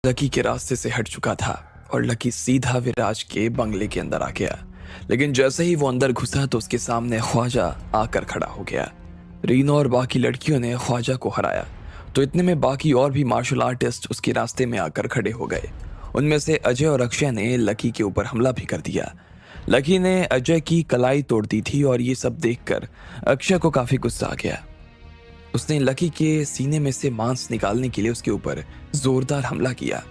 Lucky के रास्ते से हट चुका था और लकी सीधा विराज के बंगले के अंदर आ गया। लेकिन जैसे ही वो अंदर घुसा तो उसके सामने ख्वाजा आकर खड़ा हो गया। रीना और बाकी लड़कियों ने ख्वाजा को हराया तो इतने में बाकी और भी मार्शल आर्टिस्ट उसके रास्ते में आकर खड़े हो गए। उनमें से अजय और अक्षय ने लकी के ऊपर हमला भी कर दिया। लकी ने अजय की कलाई तोड़ दी थी और ये सब देखकर अक्षय को काफी गुस्सा आ गया। उसने लकी के सीने में से मांस निकालने के लिए उसके ऊपर जोरदार हमला किया।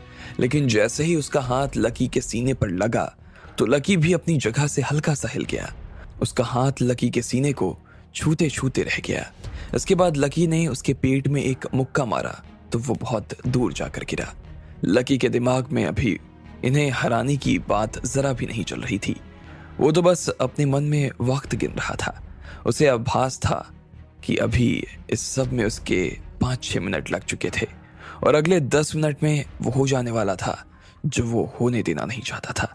लेकिन जैसे ही उसका हाथ लकी के सीने पर लगा तो लकी भी अपनी जगह से हल्का सा हिल गया। उसका हाथ लकी के सीने को छूते छूते रह गया। इसके बाद लकी ने उसके पेट में एक मुक्का मारा तो वो बहुत दूर जाकर गिरा। लकी के दिमाग में अभी इन्हें हराने की बात जरा भी नहीं चल रही थी। वो तो बस अपने मन में वक्त गिन रहा था। उसे आभास था कि अभी इस सब में उसके 5-6 मिनट लग चुके थे और अगले 10 मिनट में वो हो जाने वाला था जो वो होने देना नहीं चाहता था।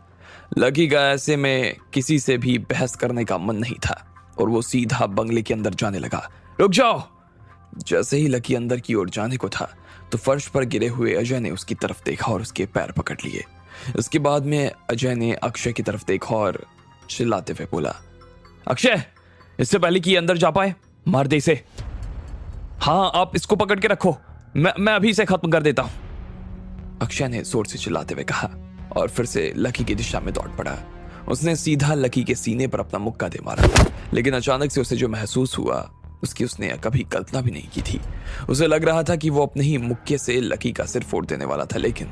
लकी का ऐसे में किसी से भी बहस करने का मन नहीं था और वो सीधा बंगले के अंदर जाने लगा। रुक जाओ! जैसे ही लकी अंदर की ओर जाने को था तो फर्श पर गिरे हुए अजय ने उसकी तरफ देखा और उसके पैर पकड़ लिए। इसके बाद में अजय ने अक्षय की तरफ देखा और चिल्लाते हुए बोला, अक्षय, इससे पहले कि अंदर जा पाए मार दे इसे। हाँ, आप इसको पकड़ के रखो, मैं अभी इसे खत्म कर देता हूं। अक्षय ने जोर से चिल्लाते हुए कहा और फिर से लकी की दिशा में दौड़ पड़ा। उसने सीधा लकी के सीने पर अपना मुक्का दे मारा। लेकिन अचानक से उसे जो महसूस हुआ उसकी उसने कभी कल्पना भी नहीं की थी। उसे लग रहा था कि वो अपने ही मुक्के से लकी का सिर फोड़ देने वाला था, लेकिन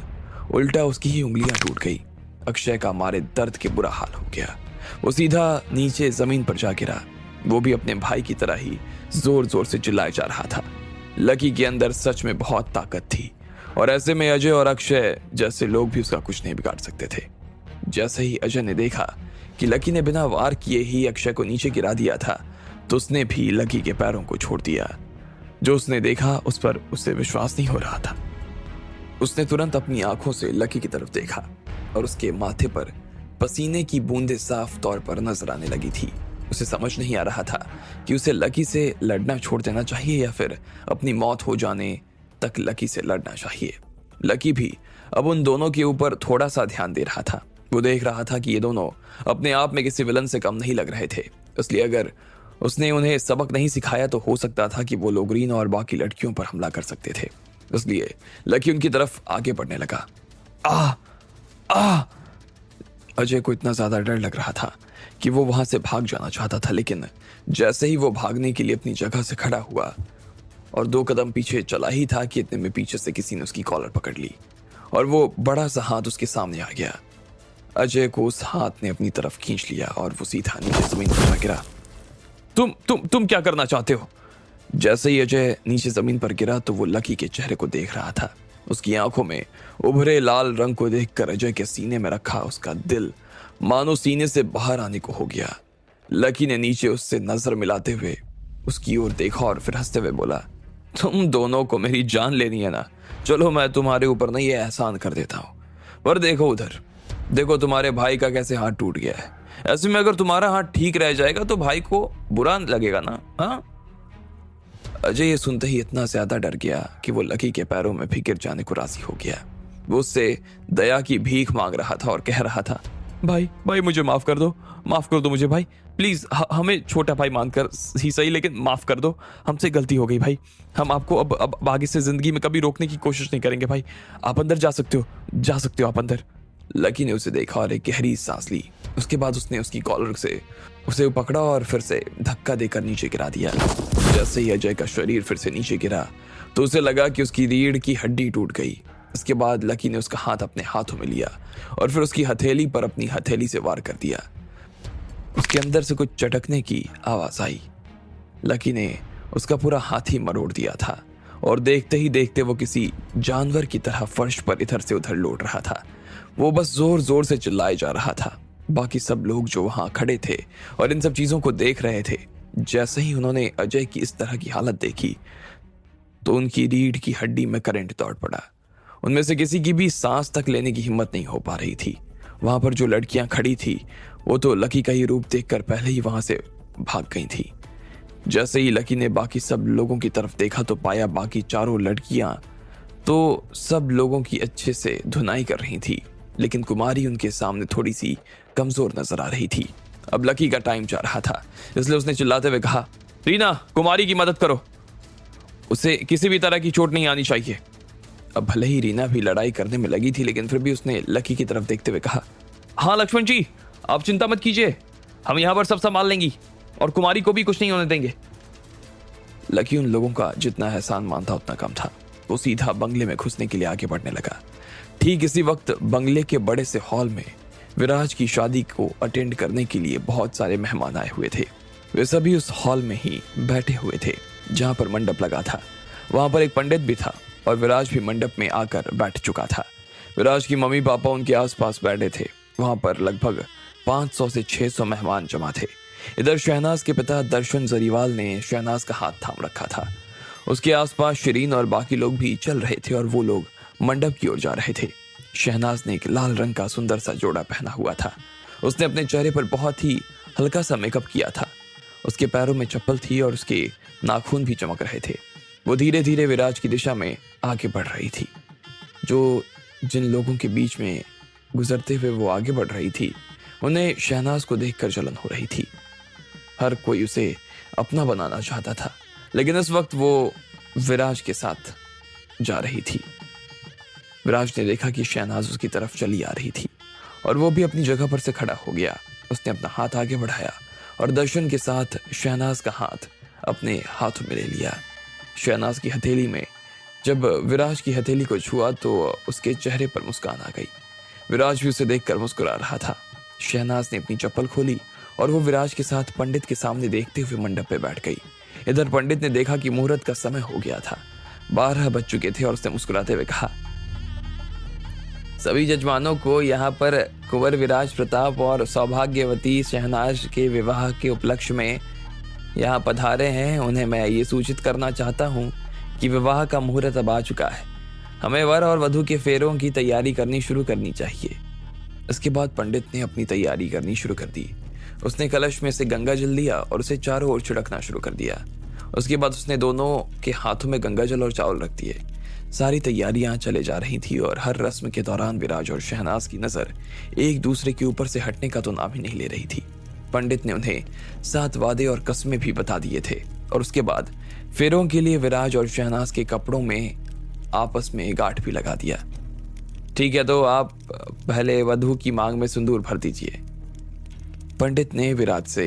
उल्टा उसकी ही उंगलियां टूट गई। अक्षय का मारे दर्द के बुरा हाल हो गया। वो सीधा नीचे जमीन पर जा गिरा। वो भी अपने भाई की तरह ही जोर जोर से चिल्लाए जा रहा था। लकी के अंदर सच में बहुत ताकत थी और ऐसे में अजय और अक्षय जैसे लोग भी उसका कुछ नहीं बिगाड़ सकते थे। जैसे ही अजय ने देखा कि लकी ने बिना वार किए ही अक्षय को नीचे गिरा दिया था तो उसने भी लकी के पैरों को छोड़ दिया। जो उसने देखा उस पर उसे विश्वास नहीं हो रहा था। उसने तुरंत अपनी आंखों से लकी की तरफ देखा और उसके माथे पर पसीने की बूंदें साफ तौर पर नजर आने लगी थी। उसे समझ नहीं आ रहा था कि उसे लकी से लड़ना छोड़ देना चाहिए या फिर अपनी मौत हो जाने तक लकी से लड़ना चाहिए। लकी भी अब उन दोनों के ऊपर थोड़ा सा ध्यान दे रहा था। वो देख रहा था कि ये दोनों अपने आप में किसी विलन से कम नहीं लग रहे थे। इसलिए अगर उसने उन्हें सबक नहीं सिखाया तो हो सकता था कि वो लोग रीना और बाकी लड़कियों पर हमला कर सकते थे। इसलिए लकी उनकी तरफ आगे बढ़ने लगा। आ आ अजय को इतना ज्यादा डर लग रहा था कि वो वहां से भाग जाना चाहता था, लेकिन जैसे ही वो भागने के लिए अपनी जगह से खड़ा हुआ और 2 कदम पीछे चला ही था कि इतने में पीछे से किसी ने उसकी कॉलर पकड़ ली और वो बड़ा सा हाथ उसके सामने आ गया। अजय को उस हाथ ने अपनी तरफ खींच लिया और वो सीधा नीचे जमीन पर जा गिरा। तुम क्या करना चाहते हो? जैसे ही अजय नीचे जमीन पर गिरा तो वो लकी के चेहरे को देख रहा था। उसकी आंखों में उभरे लाल रंग को देखकर अजय के सीने में रखा उसका दिल मानो सीने से बाहर आने को हो गया। लकी ने नीचे उससे नजर मिलाते हुए उसकी ओर देखा और फिर हंसते हुए बोला, तुम दोनों को मेरी जान लेनी है ना? चलो मैं तुम्हारे ऊपर ना ये एहसान कर देता हूं। पर देखो उधर, देखो तुम्हारे भाई का कैसे हाथ टूट गया है। ऐसे में अगर तुम्हारा हाथ ठीक रह जाएगा तो भाई को बुरा लगेगा ना? हाँ? अजय ये सुनते ही इतना ज्यादा डर गया कि वो लकी के पैरों में भी गिर जाने को राजी हो गया। वो उससे दया की भीख मांग रहा था और कह रहा था, भाई मुझे माफ कर दो मुझे भाई, प्लीज हमें छोटा भाई मानकर ही सही, लेकिन माफ कर दो, हमसे गलती हो गई भाई। हम आपको अब आगे से जिंदगी में कभी रोकने की कोशिश नहीं करेंगे भाई। आप अंदर जा सकते हो आप अंदर। लकी ने उसे देखा और एक गहरी सांस ली। उसके बाद उसने उसकी कॉलर से उसे पकड़ा और फिर से धक्का देकर नीचे गिरा दिया। जैसे ही अजय का शरीर फिर से नीचे गिरा तो उसे लगा कि उसकी रीढ़ की हड्डी टूट गई। इसके बाद लकी ने उसका हाथ अपने हाथों में लिया और फिर उसकी हथेली पर अपनी हथेली से वार कर दिया। उसके अंदर से कुछ चटकने की आवाज आई। लकी ने उसका पूरा हाथ ही मरोड़ दिया था और देखते ही देखते वो किसी जानवर की तरह फर्श पर इधर से उधर लौट रहा था। वो बस जोर जोर से चिल्लाए जा रहा था। बाकी सब लोग जो वहां खड़े थे और इन सब चीजों को देख रहे थे, जैसे ही उन्होंने अजय की इस तरह की हालत देखी तो उनकी रीढ़ की हड्डी में करंट दौड़ पड़ा। उनमें से किसी की भी सांस तक लेने की हिम्मत नहीं हो पा रही थी। वहां पर जो लड़कियां खड़ी थी वो तो लकी का ही रूप देखकर पहले ही वहां से भाग गई थी। जैसे ही लकी ने बाकी सब लोगों की तरफ देखा तो पाया बाकी चारों लड़कियां तो सब लोगों की अच्छे से धुनाई कर रही थी, लेकिन कुमारी उनके सामने थोड़ी सी कमजोर नजर आ रही थी। अब लकी का टाइम जा रहा था, इसलिए उसने चिल्लाते हुए कहा, रीना, कुमारी की मदद करो, उसे किसी भी तरह की चोट नहीं आनी चाहिए। अब भले ही रीना भी लड़ाई करने में लगी थी, लेकिन फिर भी उसने लकी की तरफ देखते हुए कहा, हाँ लक्ष्मण जी, आप चिंता मत कीजिए, हम यहाँ पर सब संभाल लेंगी और कुमारी को भी कुछ नहीं होने देंगे। लकी उन लोगों का जितना एहसान मानता उतना कम था। वो सीधा बंगले में घुसने के लिए आगे बढ़ने लगा। ठीक इसी वक्त बंगले के बड़े से हॉल में विराज की शादी को अटेंड करने के लिए बहुत सारे मेहमान आए हुए थे। वे सभी उस हॉल में ही बैठे हुए थे जहां पर मंडप लगा था। वहां पर एक पंडित भी था और विराज भी मंडप में आकर बैठ चुका था। विराज की मम्मी पापा उनके आसपास बैठे थे। वहां पर लगभग 500 से 600 मेहमान जमा थे। इधर शहनाज के पिता दर्शन जरीवाल ने शहनाज का हाथ थाम रखा था। उसके आसपास शिरीन और बाकी लोग भी चल रहे थे और वो लोग मंडप की ओर जा रहे थे। शहनाज ने एक लाल रंग का सुंदर सा जोड़ा पहना हुआ था। उसने अपने चेहरे पर बहुत ही हल्का सा मेकअप किया था। उसके पैरों में चप्पल थी और उसके नाखून भी चमक रहे थे। वो धीरे धीरे विराज की दिशा में आगे बढ़ रही थी। जिन लोगों के बीच में गुजरते हुए वो आगे बढ़ रही थी, उन्हें शहनाज को देखकर जलन हो रही थी। हर कोई उसे अपना बनाना चाहता था, लेकिन इस वक्त वो विराज के साथ जा रही थी। विराज ने देखा कि शहनाज उसकी तरफ चली आ रही थी और वो भी अपनी जगह पर से खड़ा हो गया। उसने अपना हाथ आगे बढ़ाया और दर्शन के साथ शहनाज का हाथ अपने हाथों में ले लिया। शहनाज की हथेली में जब विराज की हथेली को छुआ तो उसके चेहरे पर मुस्कान आ गई। विराज भी उसे देखकर मुस्कुरा रहा था। शहनाज ने अपनी चप्पल खोली और वो विराज के साथ पंडित के सामने देखते हुए मंडप पे बैठ गई। इधर पंडित ने देखा कि मुहूर्त का समय हो गया था, 12 बज चुके थे और उसने मुस्कुराते हुए कहा, सभी जजमानों को यहाँ पर कुंवर विराज प्रताप और सौभाग्यवती शहनाज के विवाह के उपलक्ष्य में यहाँ पधारे हैं, उन्हें मैं ये सूचित करना चाहता हूँ कि विवाह का मुहूर्त अब आ चुका है। हमें वर और वधू के फेरों की तैयारी करनी शुरू करनी चाहिए। इसके बाद पंडित ने अपनी तैयारी करनी शुरू कर दी। उसने कलश में से गंगा जल लिया और उसे चारों ओर छिड़कना शुरू कर दिया। उसके बाद उसने दोनों के हाथों में गंगा जल और चावल रख दिए। सारी तैयारियां चले जा रही थी और हर रस्म के दौरान विराज और शहनाज की नजर एक दूसरे के ऊपर से हटने का तो नाम ही नहीं ले रही थी। पंडित ने उन्हें 7 वादे और कस्में भी बता दिए थे और उसके बाद फेरों के लिए विराज और शहनाज के कपड़ों में आपस में गांठ भी लगा दिया। ठीक है, तो आप पहले वधू की मांग में सिंदूर भर दीजिए। पंडित ने विराज से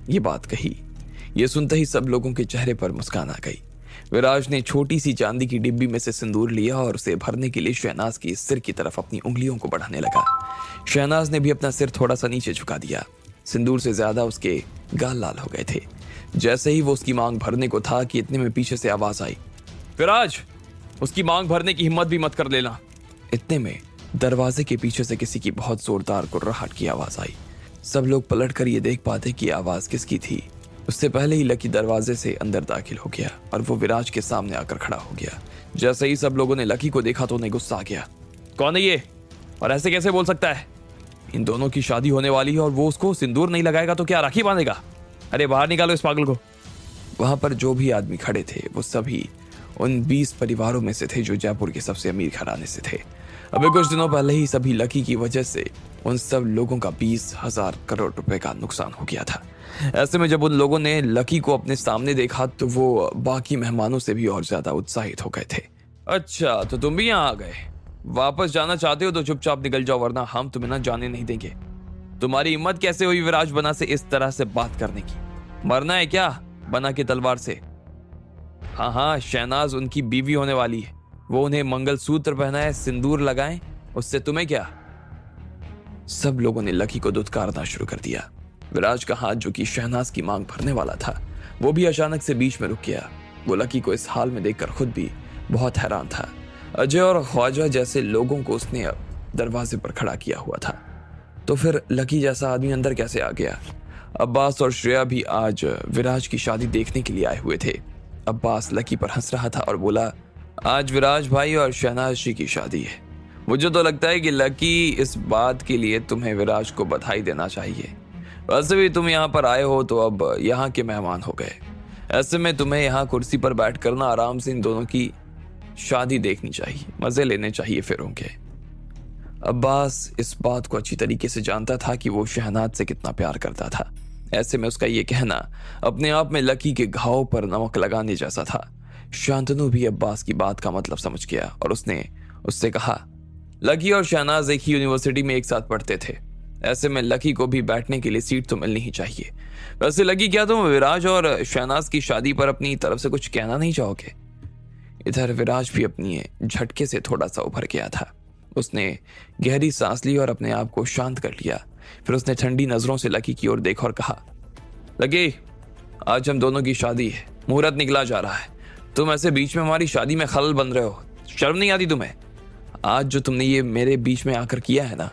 ये बात कही। ये सुनते ही सब लोगों के चेहरे पर मुस्कान आ गई। विराज ने छोटी सी चांदी की डिब्बी में से सिंदूर लिया और उसे भरने के लिए शहनाज की सिर की तरफ अपनी उंगलियों को बढ़ाने लगा। शहनाज ने भी अपना सिर थोड़ा सा नीचे झुका दिया। सिंदूर से ज्यादा उसके गाल लाल हो गए थे। जैसे ही वो उसकी मांग भरने को था कि इतने में पीछे से आवाज आई, विराज, उसकी मांग भरने की हिम्मत भी मत कर लेना। इतने में दरवाजे के पीछे से किसी की बहुत जोरदार कुर्राहट की आवाज आई। सब लोग पलट कर ये देख पाते कि आवाज किसकी थी। उससे पहले ही लकी दरवाजे से अंदर दाखिल हो गया और वो विराज के सामने आकर खड़ा हो गया। जैसे ही सब लोगों ने लकी को देखा तो उन्हें गुस्सा आ गया। कौन है ये और ऐसे कैसे बोल सकता है? इन दोनों की शादी होने वाली है और वो उसको सिंदूर नहीं लगाएगा तो क्या राखी बांधेगा? अरे बाहर निकालो इस पागल को। वहां पर जो भी आदमी खड़े थे वो सभी उन 20 परिवारों में से थे जो जयपुर के सबसे अमीर घराने से थे। अभी कुछ दिनों पहले ही सभी लकी की वजह से उन सब लोगों का 20,000 करोड़ रुपए का नुकसान हो गया था। ऐसे में जब उन लोगों ने लकी को अपने सामने देखा तो वो बाकी मेहमानों से भी और ज्यादा उत्साहित हो गए थे। अच्छा, तो तुम भी यहाँ आ गए। वापस जाना चाहते हो तो चुपचाप निकल जाओ, वरना हम तुम्हें ना जाने नहीं देंगे। तुम्हारी हिम्मत कैसे हुई विराज बना से इस तरह से बात करने की? मरना है क्या बना के तलवार से? हाँ हाँ, शहनाज उनकी बीवी होने वाली है। वो उन्हें मंगलसूत्र पहनाए, सिंदूर लगाएं, उससे तुम्हें क्या? सब लोगों ने लकी को दुत्कारना शुरू कर दिया। विराज का हाथ जो कि शहनाज की मांग भरने वाला था वो भी अचानक से बीच में रुक गया। वो लकी को इस हाल में देखकर खुद भी बहुत हैरान था। अजय और ख्वाजा जैसे लोगों को उसने दरवाजे पर खड़ा किया हुआ था, तो फिर लकी जैसा आदमी अंदर कैसे आ गया? अब्बास और श्रेया भी आज विराज की शादी देखने के लिए आए हुए थे। अब्बास लकी पर हंस रहा था और बोला, आज विराज भाई और शहनाज जी की शादी है। मुझे तो लगता है कि लकी इस बात के लिए तुम्हें विराज को बधाई देना चाहिए। वैसे भी तुम यहाँ पर आए हो तो अब यहाँ के मेहमान हो गए। ऐसे में तुम्हें यहाँ कुर्सी पर बैठ कर ना आराम से इन दोनों की शादी देखनी चाहिए, मजे लेने चाहिए फिर के। अब्बास इस बात को अच्छी तरीके से जानता था कि वो शहनाज से कितना प्यार करता था। ऐसे में उसका ये कहना अपने आप में लकी के घाव पर नमक लगाने जैसा था। शांतनु भी अब्बास की बात का मतलब समझ गया और उसने उससे कहा, लकी और शहनाज एक ही यूनिवर्सिटी में एक साथ पढ़ते थे, ऐसे में लकी को भी बैठने के लिए सीट तो मिलनी ही चाहिए। वैसे लकी, क्या तुम विराज और शहनाज की शादी पर अपनी तरफ से कुछ कहना नहीं चाहोगे? इधर विराज भी अपनी झटके से थोड़ा सा उभर गया था। उसने गहरी सांस ली और अपने आप को शांत कर लिया। फिर उसने ठंडी नजरों से लकी की ओर देखा और कहा, लकी, आज हम दोनों की शादी है, मुहूर्त निकला जा रहा है, तुम ऐसे बीच में हमारी शादी में खलल बन रहे हो, शर्म नहीं आती तुम्हें? आज जो तुमने ये मेरे बीच में आकर किया है ना,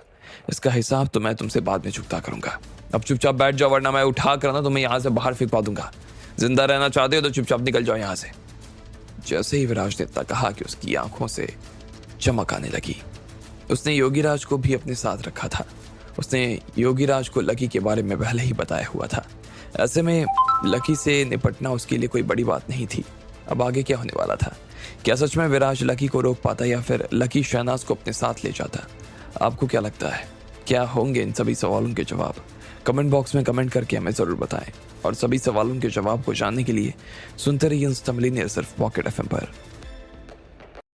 इसका हिसाब तो मैं तुमसे बाद में चुकता करूंगा। अब चुपचाप बैठ जाओ, वरना मैं उठा कर ना तुम्हें यहाँ से बाहर फेंकवा दूंगा। जिंदा रहना चाहते हो तो चुपचाप निकल जाओ यहाँ से। जैसे ही विराज ने इतना कहा कि उसकी आंखों से चमक आने लगी। उसने योगीराज को भी अपने साथ रखा था। उसने योगीराज को लकी के बारे में पहले ही बताया हुआ था। ऐसे में लकी से निपटना उसके लिए कोई बड़ी बात नहीं थी। अब आगे क्या होने वाला था? क्या सच में विराज लकी को रोक पाता या फिर लकी शहनाज को अपने साथ ले जाता? आपको क्या लगता है, क्या होंगे इन सभी सवालों के जवाब? कमेंट बॉक्स में कमेंट करके हमें ज़रूर बताएं। और सभी सवालों के जवाब को जानने के लिए सुनते रहिए इंस्टा मिलियनेयर सिर्फ पॉकेट एफएम पर।